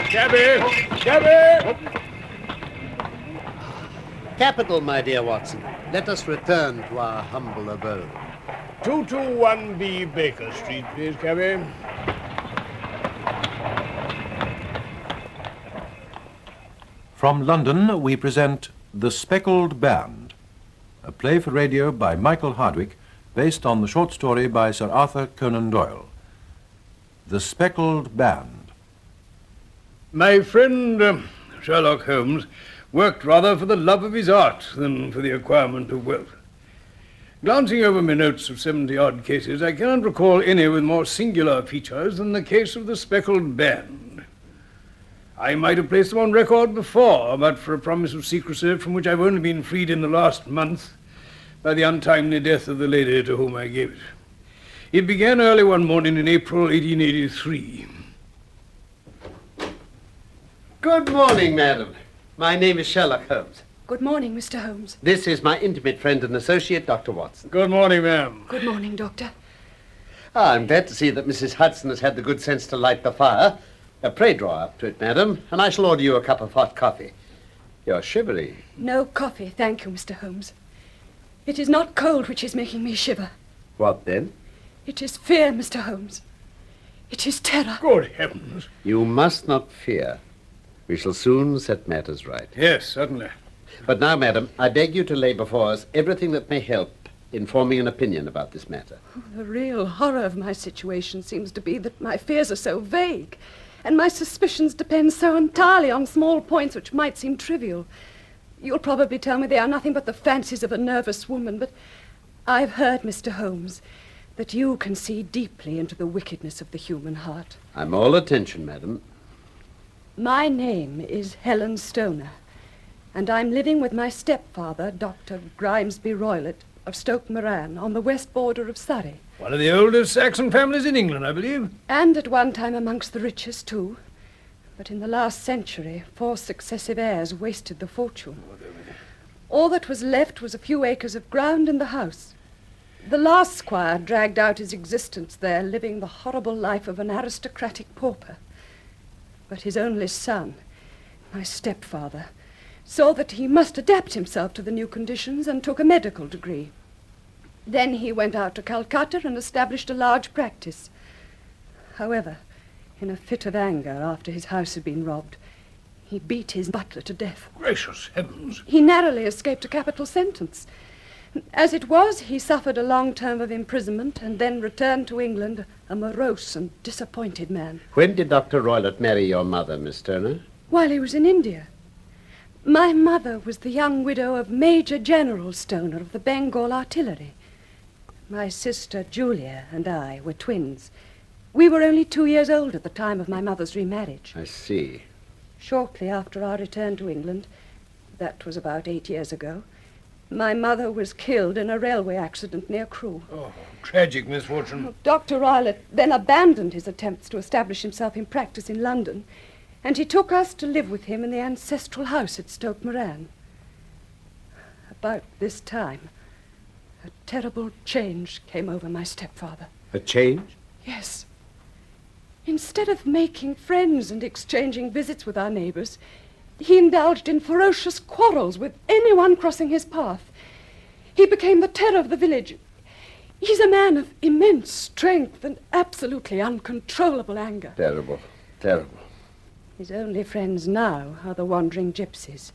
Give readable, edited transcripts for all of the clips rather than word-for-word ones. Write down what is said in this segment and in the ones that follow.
Cabby! Cabby! Capital, my dear Watson. Let us return to our humble abode. 221B Baker Street, please, cabby. From London, we present The Speckled Band, a play for radio by Michael Hardwick, based on the short story by Sir Arthur Conan Doyle. The Speckled Band. My friend Sherlock Holmes worked rather for the love of his art than for the acquirement of wealth. Glancing over my notes of 70-odd cases, I cannot recall any with more singular features than the case of the Speckled Band. I might have placed them on record before, but for a promise of secrecy from which I've only been freed in the last month by the untimely death of the lady to whom I gave it. It began early one morning in April 1883. Good morning, madam. My name is Sherlock Holmes. Good morning, Mr. Holmes. This is my intimate friend and associate, Dr. Watson. Good morning, ma'am. Good morning, Doctor. I'm glad to see that Mrs. Hudson has had the good sense to light the fire. Pray draw up to it, madam, and I shall order you a cup of hot coffee. You're shivery. No coffee, thank you, Mr. Holmes. It is not cold which is making me shiver. What then? It is fear, Mr. Holmes. It is terror. Good heavens. You must not fear. We shall soon set matters right. Yes, certainly. But now, madam, I beg you to lay before us everything that may help in forming an opinion about this matter. The real horror of my situation seems to be that my fears are so vague, and my suspicions depend so entirely on small points which might seem trivial. You'll probably tell me they are nothing but the fancies of a nervous woman, but I've heard, Mr. Holmes, that you can see deeply into the wickedness of the human heart. I'm all attention, madam. My name is Helen Stoner, and I'm living with my stepfather, Dr. Grimesby-Roylott of Stoke Moran, on the west border of Surrey. One of the oldest Saxon families in England, I believe. And at one time amongst the richest, too. But in the last century, 4 successive heirs wasted the fortune. All that was left was a few acres of ground and the house. The last squire dragged out his existence there, living the horrible life of an aristocratic pauper. But his only son, my stepfather, saw that he must adapt himself to the new conditions and took a medical degree. Then he went out to Calcutta and established a large practice. However, in a fit of anger after his house had been robbed, he beat his butler to death. Gracious heavens. He narrowly escaped a capital sentence. As it was, he suffered a long term of imprisonment and then returned to England a morose and disappointed man. When did Dr. Roylott marry your mother, Miss Turner? While he was in India. My mother was the young widow of Major General Stoner of the Bengal Artillery. My sister Julia and I were twins. We were only 2 years old at the time of my mother's remarriage. I see. Shortly after our return to England, that was about 8 years ago, my mother was killed in a railway accident near Crewe. Oh, tragic misfortune. Dr. Roylott then abandoned his attempts to establish himself in practice in London, and he took us to live with him in the ancestral house at Stoke Moran. About this time, a terrible change came over my stepfather. A change? Yes. Instead of making friends and exchanging visits with our neighbors, he indulged in ferocious quarrels with anyone crossing his path. He became the terror of the village. He's a man of immense strength and absolutely uncontrollable anger. Terrible, terrible. His only friends now are the wandering gypsies.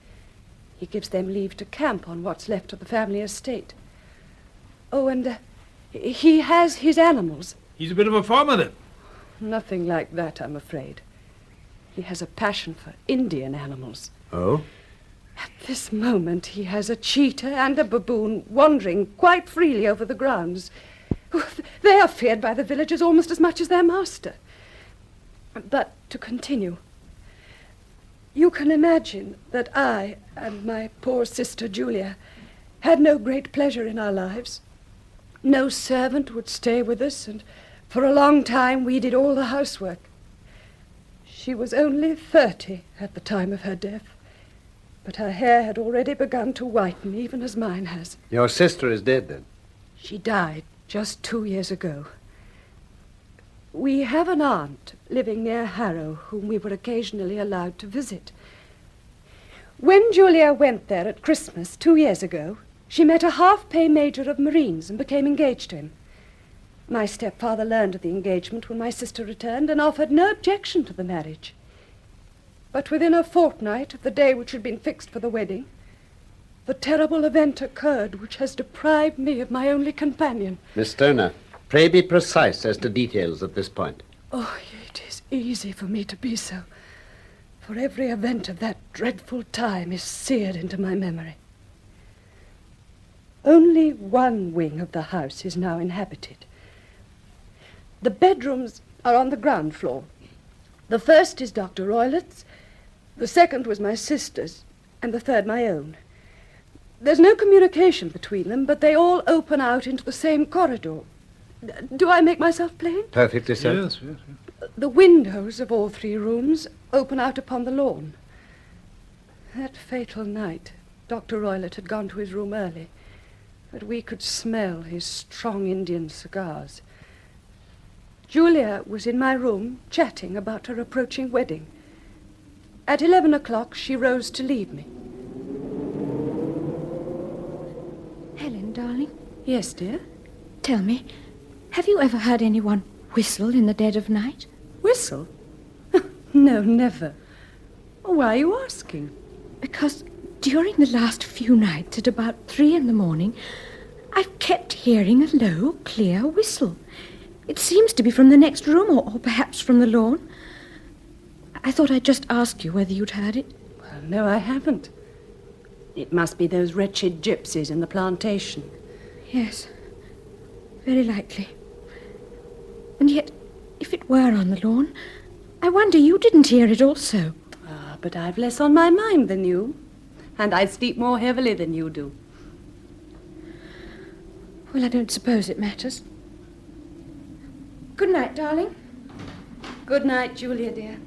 He gives them leave to camp on what's left of the family estate. Oh, and he has his animals. He's a bit of a farmer, then? Nothing like that, I'm afraid. He has a passion for Indian animals. Oh? At this moment, he has a cheetah and a baboon wandering quite freely over the grounds. They are feared by the villagers almost as much as their master. But to continue, you can imagine that I and my poor sister Julia had no great pleasure in our lives. No servant would stay with us, and for a long time we did all the housework. She was only 30 at the time of her death, but her hair had already begun to whiten, even as mine has. Your sister is dead, then? She died just 2 years ago. We have an aunt living near Harrow whom we were occasionally allowed to visit. When Julia went there at Christmas 2 years ago, she met a half-pay major of Marines and became engaged to him. My stepfather learned of the engagement when my sister returned and offered no objection to the marriage. But within a fortnight of the day which had been fixed for the wedding, the terrible event occurred which has deprived me of my only companion. Miss Stoner, pray be precise as to details at this point. Oh, it is easy for me to be so, for every event of that dreadful time is seared into my memory. Only one wing of the house is now inhabited. The bedrooms are on the ground floor. The first is Dr. Roylott's, the second was my sister's, and the third my own. There's no communication between them, but they all open out into the same corridor. Do I make myself plain? Perfectly so. Yes. The windows of all 3 rooms open out upon the lawn. That fatal night, Dr. Roylott had gone to his room early, but we could smell his strong Indian cigars. Julia was in my room chatting about her approaching wedding. At 11 o'clock, she rose to leave me. Helen, darling. Yes, dear? Tell me, have you ever heard anyone whistle in the dead of night? Whistle? No, never. Why are you asking? Because during the last few nights at about 3 a.m, I've kept hearing a low, clear whistle. It seems to be from the next room, or perhaps from the lawn. I thought I'd just ask you whether you'd heard it. Well, no, I haven't. It must be those wretched gypsies in the plantation. Yes, very likely. And yet, if it were on the lawn, I wonder you didn't hear it also. Ah, but I've less on my mind than you, and I sleep more heavily than you do. Well, I don't suppose it matters. Good night, darling. Good night, Julia, dear.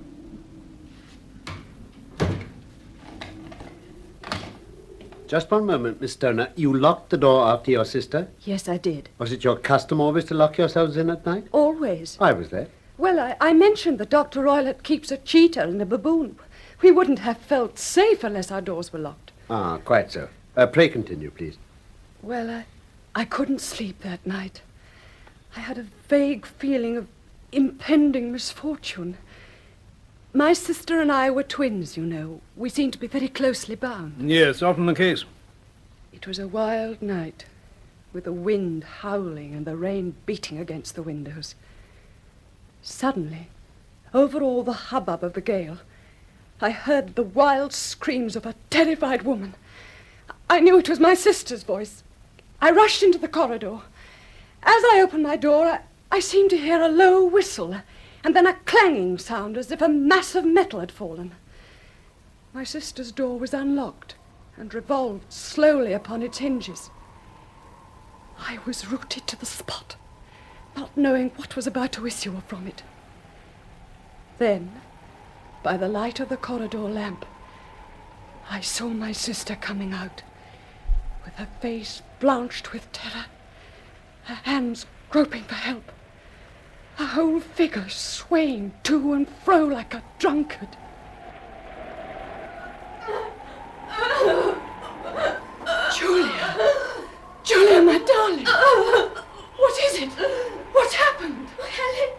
Just one moment, Miss Stoner. You locked the door after your sister? Yes, I did. Was it your custom always to lock yourselves in at night? Always. I was there. Well, I mentioned that Dr. Roylott keeps a cheetah and a baboon. We wouldn't have felt safe unless our doors were locked. Ah, quite so. Pray continue, please. Well, I couldn't sleep that night. I had a vague feeling of impending misfortune. My sister and I were twins, you know. We seemed to be very closely bound. Yes, often the case. It was a wild night, with the wind howling and the rain beating against the windows. Suddenly, over all the hubbub of the gale, I heard the wild screams of a terrified woman. I knew it was my sister's voice. I rushed into the corridor. As I opened my door, I seemed to hear a low whistle, and then a clanging sound as if a mass of metal had fallen. My sister's door was unlocked and revolved slowly upon its hinges. I was rooted to the spot, not knowing what was about to issue from it. Then, by the light of the corridor lamp, I saw my sister coming out, with her face blanched with terror, her hands groping for help, her whole figure swaying to and fro like a drunkard. Julia, my darling. What is it? What happened? Helen,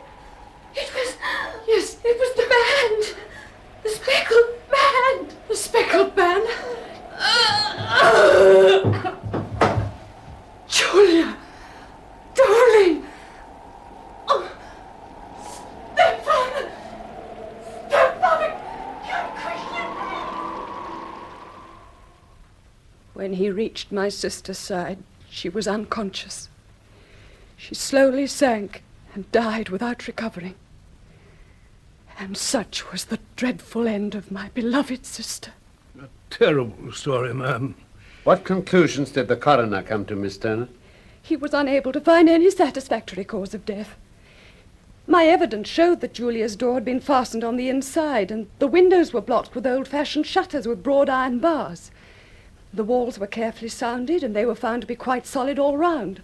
Yes, it was the band. the speckled band. The speckled band. Julia, darling. Oh, stepfather, When he reached my sister's side, she was unconscious. She slowly sank and died without recovering. And such was the dreadful end of my beloved sister. A terrible story, ma'am. What conclusions did the coroner come to, Miss Turner? He was unable to find any satisfactory cause of death. My evidence showed that Julia's door had been fastened on the inside, and the windows were blocked with old-fashioned shutters with broad iron bars. The walls were carefully sounded, and they were found to be quite solid all round.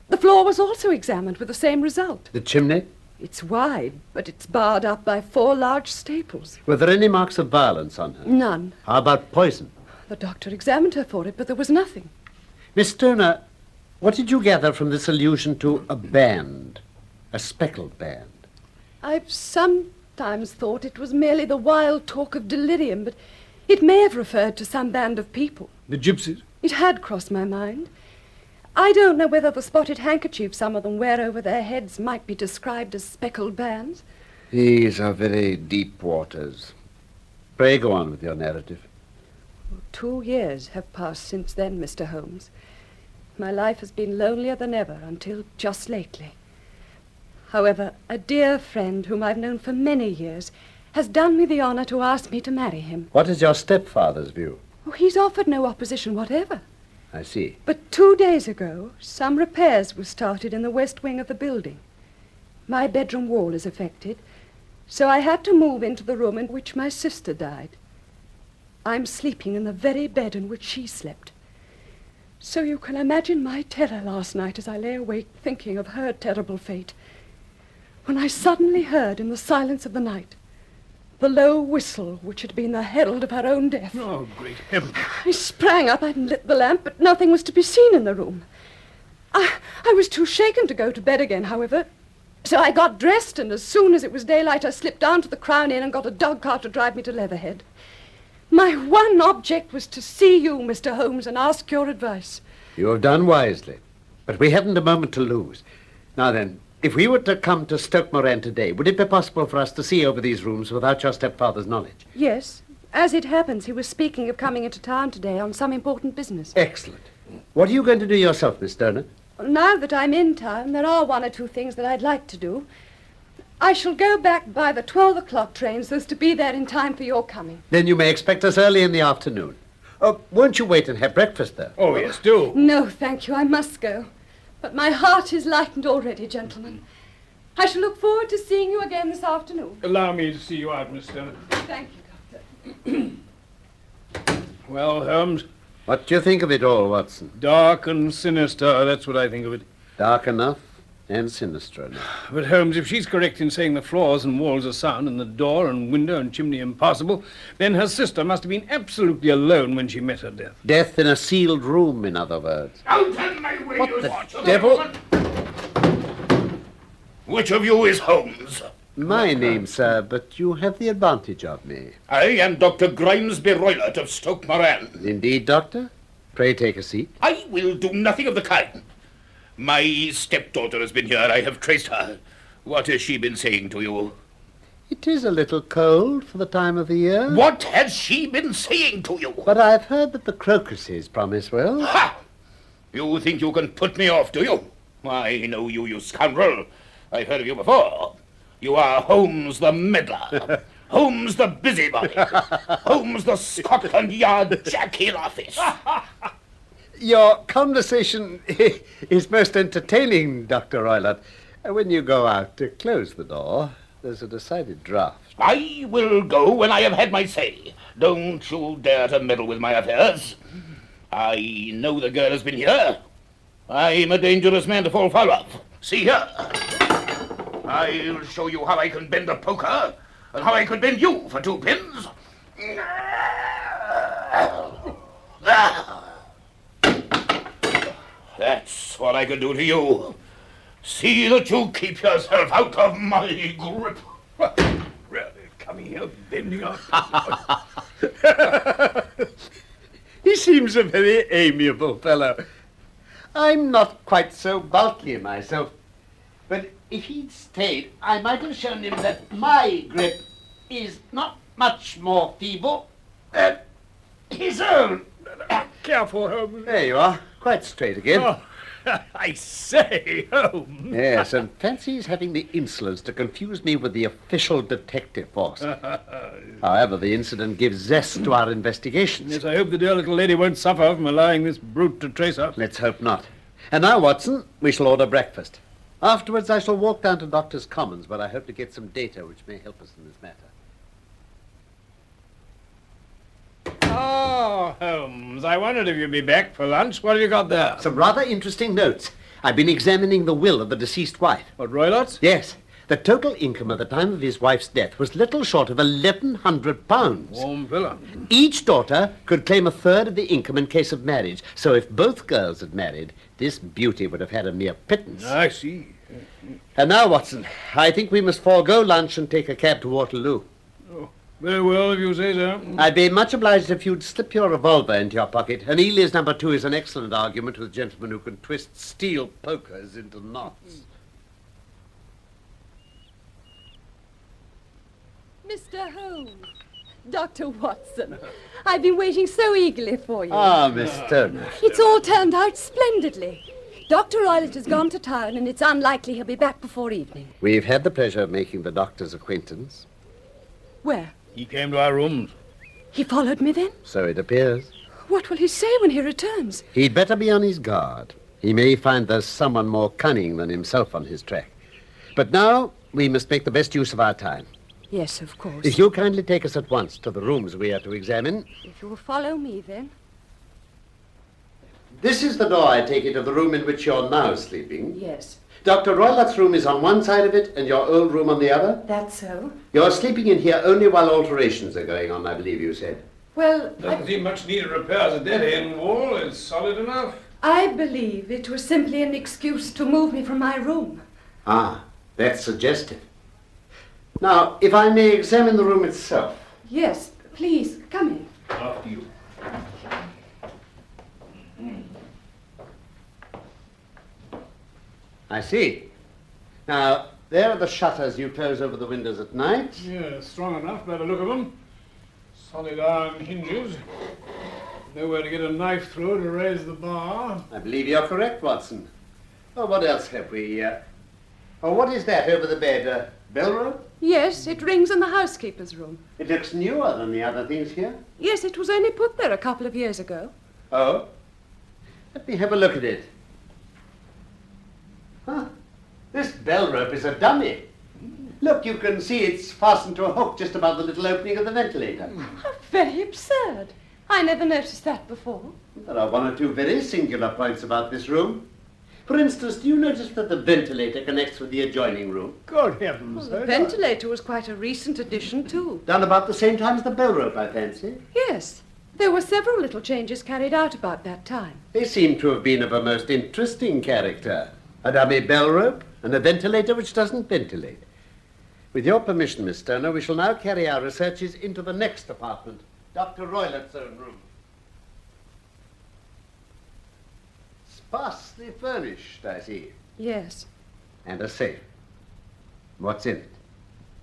The floor was also examined with the same result. The chimney? It's wide, but it's barred up by 4 large staples. Were there any marks of violence on her? None. How about poison? The doctor examined her for it, but there was nothing. Miss Turner, what did you gather from this allusion to a band? A speckled band? I've sometimes thought it was merely the wild talk of delirium, but it may have referred to some band of people. The gypsies? It had crossed my mind. I don't know whether the spotted handkerchief some of them wear over their heads might be described as speckled bands. These are very deep waters. Pray go on with your narrative. 2 years have passed since then, Mr. Holmes. My life has been lonelier than ever until just lately. However, a dear friend whom I've known for many years has done me the honor to ask me to marry him. What is your stepfather's view? Oh, he's offered no opposition whatever. I see. But 2 days ago, some repairs were started in the west wing of the building. My bedroom wall is affected, so I had to move into the room in which my sister died. I'm sleeping in the very bed in which she slept. So you can imagine my terror last night as I lay awake thinking of her terrible fate, when I suddenly heard in the silence of the night the low whistle which had been the herald of her own death. Oh, great heavens. I sprang up and lit the lamp, but nothing was to be seen in the room. I was too shaken to go to bed again, however, so I got dressed, and as soon as it was daylight, I slipped down to the Crown Inn and got a dog cart to drive me to Leatherhead. My one object was to see you, Mr. Holmes, and ask your advice. You have done wisely, but we haven't a moment to lose. Now then, if we were to come to Stoke Moran today, would it be possible for us to see over these rooms without your stepfather's knowledge? Yes. As it happens, he was speaking of coming into town today on some important business. Excellent. What are you going to do yourself, Miss Turner? Now that I'm in town, there are 1 or 2 things that I'd like to do. I shall go back by the 12 o'clock train so as to be there in time for your coming. Then you may expect us early in the afternoon. Won't you wait and have breakfast, though? Oh, yes, do. No, thank you. I must go. But my heart is lightened already, gentlemen. I shall look forward to seeing you again this afternoon. Allow me to see you out, Miss Turner. Thank you, Doctor. Well, Holmes, What do you think of it all, Watson? dark and sinister, that's what I think of it. Dark enough and sinister enough. But, Holmes, if she's correct in saying the floors and walls are sound and the door and window and chimney impassable, then her sister must have been absolutely alone when she met her death. Death in a sealed room, in other words. Out of my way, What you the watch. devil? Which of you is Holmes? My name, sir, but you have the advantage of me. I am Dr. Grimesby-Roylott of Stoke Moran. Indeed, Doctor. Pray take a seat. I will do nothing of the kind. My stepdaughter has been here. I have traced her. What has she been saying to you? It is a little cold for the time of the year. What has she been saying to you? But I've heard that the crocuses promise well. Ha! You think you can put me off, do you? I know you, you scoundrel. I've heard of you before. You are Holmes the meddler. Holmes the busybody. Holmes the Scotland Yard Jack in office. Your conversation is most entertaining, Dr. Roylott. When you go out to close the door, there's a decided draught. I will go when I have had my say. Don't you dare to meddle with my affairs. I know the girl has been here. I'm a dangerous man to fall foul of. See here. I'll show you how I can bend a poker and how I could bend you for 2 pins. That's what I can do to you. See that you keep yourself out of my grip. Really, coming here, bending up. He seems a very amiable fellow. I'm not quite so bulky myself, but if he'd stayed, I might have shown him that my grip is not much more feeble than his own. Careful, Holmes. There you are, quite straight again. Oh, I say, Holmes. Yes, and fancy his having the insolence to confuse me with the official detective force. However, the incident gives zest to our investigations. Yes, I hope the dear little lady won't suffer from allowing this brute to trace her. Let's hope not. And now, Watson, we shall order breakfast. Afterwards, I shall walk down to Doctor's Commons, where I hope to get some data which may help us in this matter. Oh, Holmes, I wondered if you'd be back for lunch. What have you got there? Some rather interesting notes. I've been examining the will of the deceased wife. What, Roylott's? Yes, The total income at the time of his wife's death was little short of £1,100. Warm villa. Each daughter could claim a third of the income in case of marriage. So if both girls had married, this beauty would have had a mere pittance. I see. And now, Watson, I think we must forego lunch and take a cab to Waterloo. Oh, very well, if you say so. I'd be much obliged if you'd slip your revolver into your pocket. And Elias number 2 is an excellent argument with gentlemen who can twist steel pokers into knots. Mr. Holmes, Dr. Watson, I've been waiting so eagerly for you. Ah, Miss Turner. It's all turned out splendidly. Dr. Roylott has gone to town, and it's unlikely he'll be back before evening. We've had the pleasure of making the doctor's acquaintance. Where? He came to our rooms. He followed me then? So it appears. What will he say when he returns? He'd better be on his guard. He may find there's someone more cunning than himself on his track. But now we must make the best use of our time. Yes, of course. If you'll kindly take us at once to the rooms we are to examine. If you will follow me, then. This is the door, I take it, of the room in which you're now sleeping. Yes, Dr. Roylott's room is on one side of it and your old room on the other. that's so. You're sleeping in here only while alterations are going on, I believe you said. Well, Doesn't seem much needed repairs at that end wall. It's solid enough. I believe it was simply an excuse to move me from my room. Ah, that's suggestive. Now, if I may examine the room itself. Yes, please, come in. After you. I see. Now, there are the shutters you close over the windows at night. Yeah, strong enough by the look of them. Solid iron hinges. Nowhere to get a knife through to raise the bar. I believe you're correct, Watson. Oh, what else have we? Oh, what is that over the bed? Bell rope? Yes, it rings in the housekeeper's room. It looks newer than the other things here. Yes, it was only put there a couple of years ago. Oh? Let me have a look at it. Huh. This bell rope is a dummy. Look, you can see it's fastened to a hook just above the little opening of the ventilator. How very absurd. I never noticed that before. There are one or two very singular points about this room. For instance, do you notice that the ventilator connects with the adjoining room? Good heavens. The ventilator was quite a recent addition, too. Done about the same time as the bell rope, I fancy. Yes, there were several little changes carried out about that time. They seem to have been of a most interesting character. A dummy bell rope and a ventilator which doesn't ventilate. With your permission, Miss Turner, we shall now carry our researches into the next apartment, Dr. Roylott's own room. Sparsely furnished, I see. Yes, And a safe. What's in it?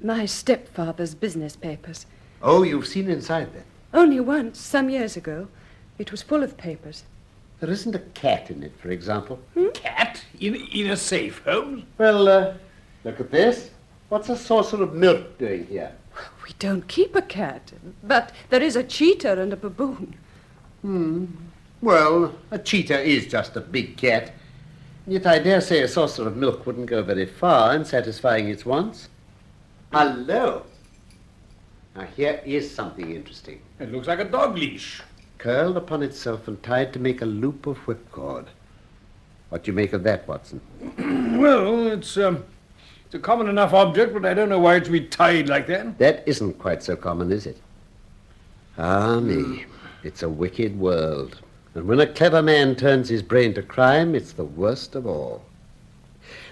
my stepfather's business papers. Oh, you've seen inside then. Only once, some years ago. It was full of papers. There isn't a cat in it, for example. Cat in a safe, Holmes? Well, look at this. What's a saucer of milk doing here? We don't keep a cat, but there is a cheetah and a baboon. Well, a cheetah is just a big cat. Yet I dare say a saucer of milk wouldn't go very far in satisfying its wants. Hello. Now, here is something interesting. It looks like a dog leash. Curled upon itself and tied to make a loop of whipcord. What do you make of that, Watson? Well, it's a common enough object, but I don't know why it should be tied like that. That isn't quite so common, is it? Ah, me. It's a wicked world. And when a clever man turns his brain to crime, it's the worst of all.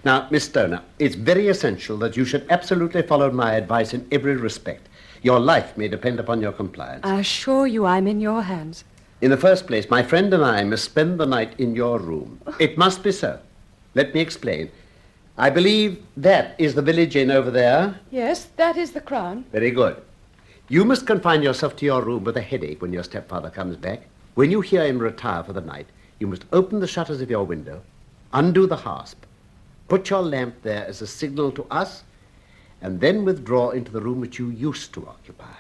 Now, Miss Stoner, it's very essential that you should absolutely follow my advice in every respect. Your life may depend upon your compliance. I assure you I'm in your hands. In the first place, my friend and I must spend the night in your room. It must be so. Let me explain. I believe that is the village inn over there. Yes, that is the Crown. Very good. You must confine yourself to your room with a headache when your stepfather comes back. When you hear him retire for the night, you must open the shutters of your window, undo the hasp, put your lamp there as a signal to us, and then withdraw into the room which you used to occupy.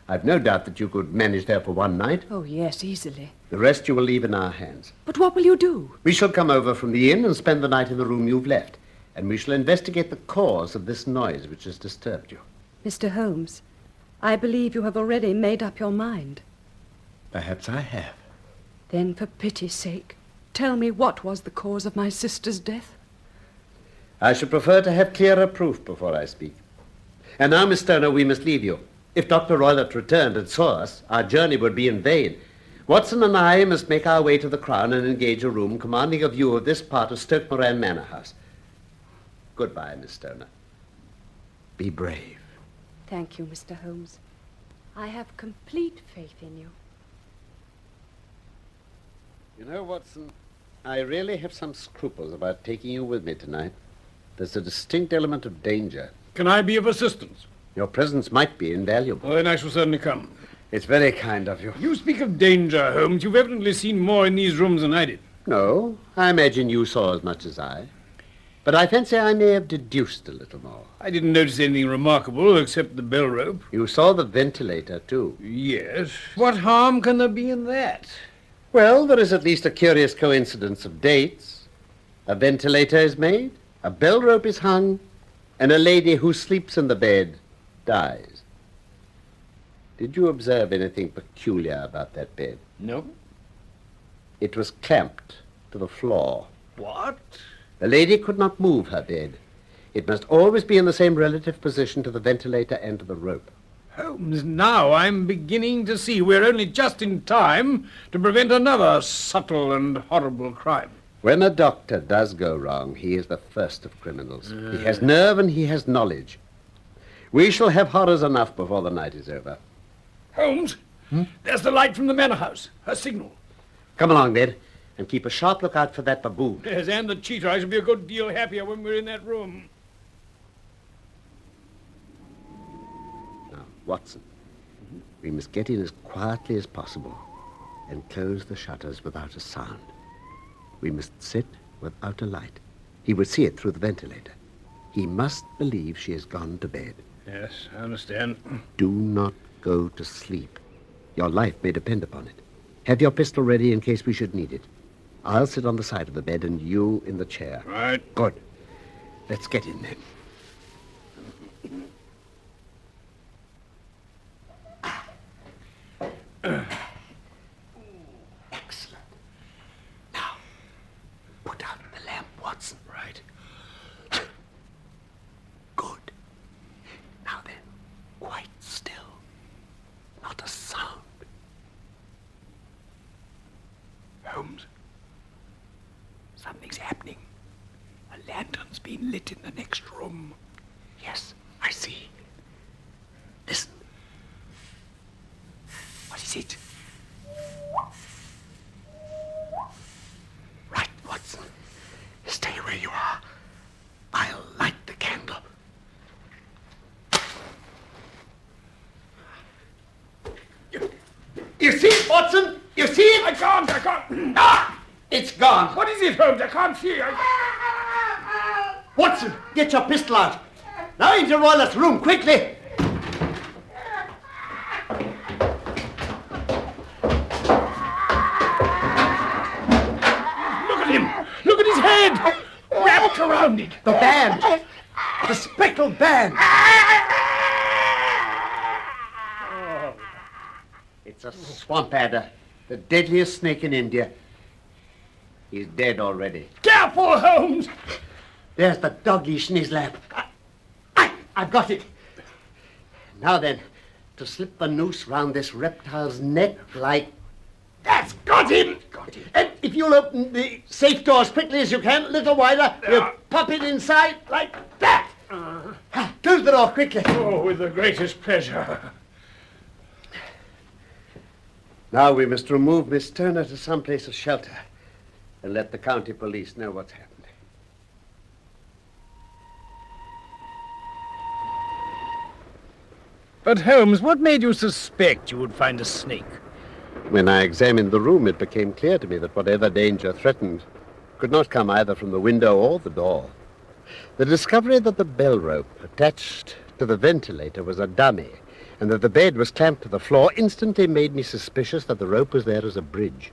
I've no doubt that you could manage there for one night. Oh, yes, easily. The rest you will leave in our hands. But what will you do? We shall come over from the inn and spend the night in the room you've left, and we shall investigate the cause of this noise which has disturbed you. Mr. Holmes, I believe you have already made up your mind. Perhaps I have. Then, for pity's sake, tell me what was the cause of my sister's death. I should prefer to have clearer proof before I speak. And now, Miss Turner, we must leave you. If Dr. Roylott returned and saw us, our journey would be in vain. Watson and I must make our way to the Crown and engage a room commanding a view of this part of Stoke Moran Manor House. Goodbye, Miss Turner. Be brave. Thank you, Mr. Holmes. I have complete faith in you. You know, Watson, I really have some scruples about taking you with me tonight. There's a distinct element of danger. Can I be of assistance? Your presence might be invaluable. Well, then I shall certainly come. It's very kind of you. You speak of danger, Holmes. You've evidently seen more in these rooms than I did. No, I imagine you saw as much as I. But I fancy I may have deduced a little more. I didn't notice anything remarkable except the bell rope. You saw the ventilator, too. Yes. What harm can there be in that? Well, there is at least a curious coincidence of dates. A ventilator is made, a bell rope is hung, and a lady who sleeps in the bed dies. Did you observe anything peculiar about that bed? No. It was clamped to the floor. What? The lady could not move her bed. It must always be in the same relative position to the ventilator and to the rope. Holmes, now I'm beginning to see we're only just in time to prevent another subtle and horrible crime. When a doctor does go wrong, he is the first of criminals. He has nerve and he has knowledge. We shall have horrors enough before the night is over. Holmes, there's the light from the manor house. Her signal. Come along, then, and keep a sharp lookout for that baboon. Yes, and the cheater. I shall be a good deal happier when we're in that room. Now, Watson, we must get in as quietly as possible and close the shutters without a sound. We must sit without a light. He would see it through the ventilator. He must believe she has gone to bed. Yes, I understand. Do not go to sleep. Your life may depend upon it. Have your pistol ready in case we should need it. I'll sit on the side of the bed and you in the chair. Right. Good. Let's get in then. Excellent. Now, put out the lamp, Watson. Right. Good. Now then, quite still. Not a sound. Holmes, something's happening. A lantern's been lit in the next room. Yes, I see. Listen. What is it? Right, Watson. Stay where you are. I'll light the candle. You see it, Watson? You see it? I can't. Ah! It's gone. What is it, Holmes? I can't see. Watson, get your pistol out. Now into Roylott's room, quickly. Look at him. Look at his head. Wrapped around it. The band. The speckled band. It's a swamp adder, the deadliest snake in India. He's dead already. Careful, Holmes. There's the dog leash in his lap. I've got it. Now then, to slip the noose round this reptile's neck like... That's got him! Got him. And if you'll open the safe door as quickly as you can, a little wider, we'll pop it inside like that. Close the door quickly. Oh, with the greatest pleasure. Now we must remove Miss Turner to some place of shelter and let the county police know what's happened. But, Holmes, what made you suspect you would find a snake? When I examined the room, it became clear to me that whatever danger threatened could not come either from the window or the door. The discovery that the bell rope attached to the ventilator was a dummy and that the bed was clamped to the floor instantly made me suspicious that the rope was there as a bridge.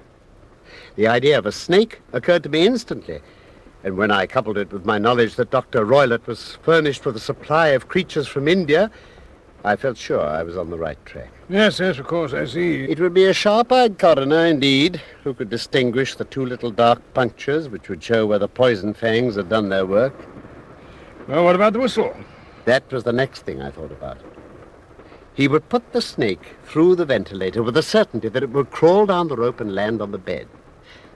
The idea of a snake occurred to me instantly, and when I coupled it with my knowledge that Dr. Roylott was furnished with a supply of creatures from India, I felt sure I was on the right track. Yes, of course, I see. It would be a sharp-eyed coroner, indeed, who could distinguish the two little dark punctures which would show where the poison fangs had done their work. Well, what about the whistle? That was the next thing I thought about. He would put the snake through the ventilator with the certainty that it would crawl down the rope and land on the bed.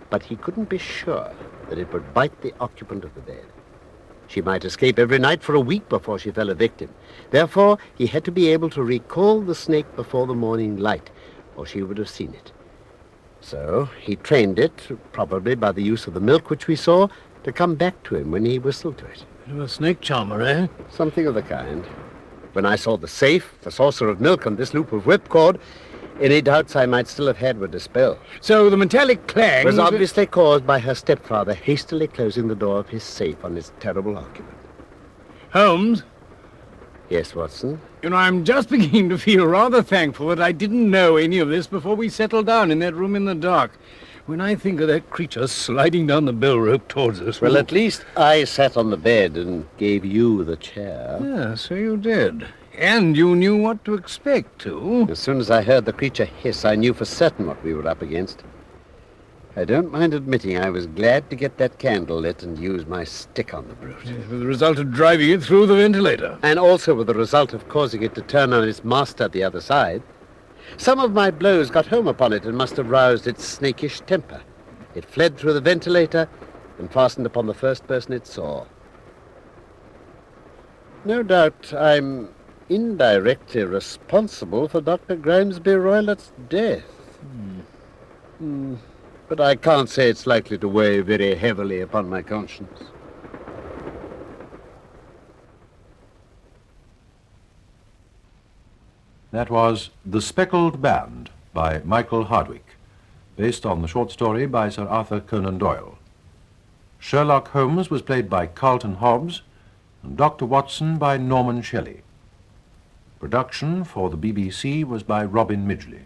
But he couldn't be sure that it would bite the occupant of the bed. She might escape every night for a week before she fell a victim. Therefore, he had to be able to recall the snake before the morning light, or she would have seen it. So he trained it, probably by the use of the milk which we saw, to come back to him when he whistled to it. A snake charmer, eh? Something of the kind. When I saw the safe, the saucer of milk, and this loop of whipcord, any doubts I might still have had were dispelled. So the metallic clang Was obviously caused by her stepfather hastily closing the door of his safe on his terrible occupant. Holmes, Yes, Watson? you know, I'm just beginning to feel rather thankful that I didn't know any of this before we settled down in that room in the dark. When I think of that creature sliding down the bell rope towards us... Well, at least I sat on the bed and gave you the chair. Yeah, so you did. And you knew what to expect, too. As soon as I heard the creature hiss, I knew for certain what we were up against. I don't mind admitting I was glad to get that candle lit and use my stick on the brute. With the result of driving it through the ventilator. And also with the result of causing it to turn on its master at the other side. Some of my blows got home upon it and must have roused its snakish temper. It fled through the ventilator and fastened upon the first person it saw. No doubt I'm indirectly responsible for Dr. Grimesby-Roylott's death. But I can't say it's likely to weigh very heavily upon my conscience. That was The Speckled Band by Michael Hardwick, based on the short story by Sir Arthur Conan Doyle. Sherlock Holmes was played by Carleton Hobbs, and Dr. Watson by Norman Shelley. Production for the BBC was by Robin Midgley.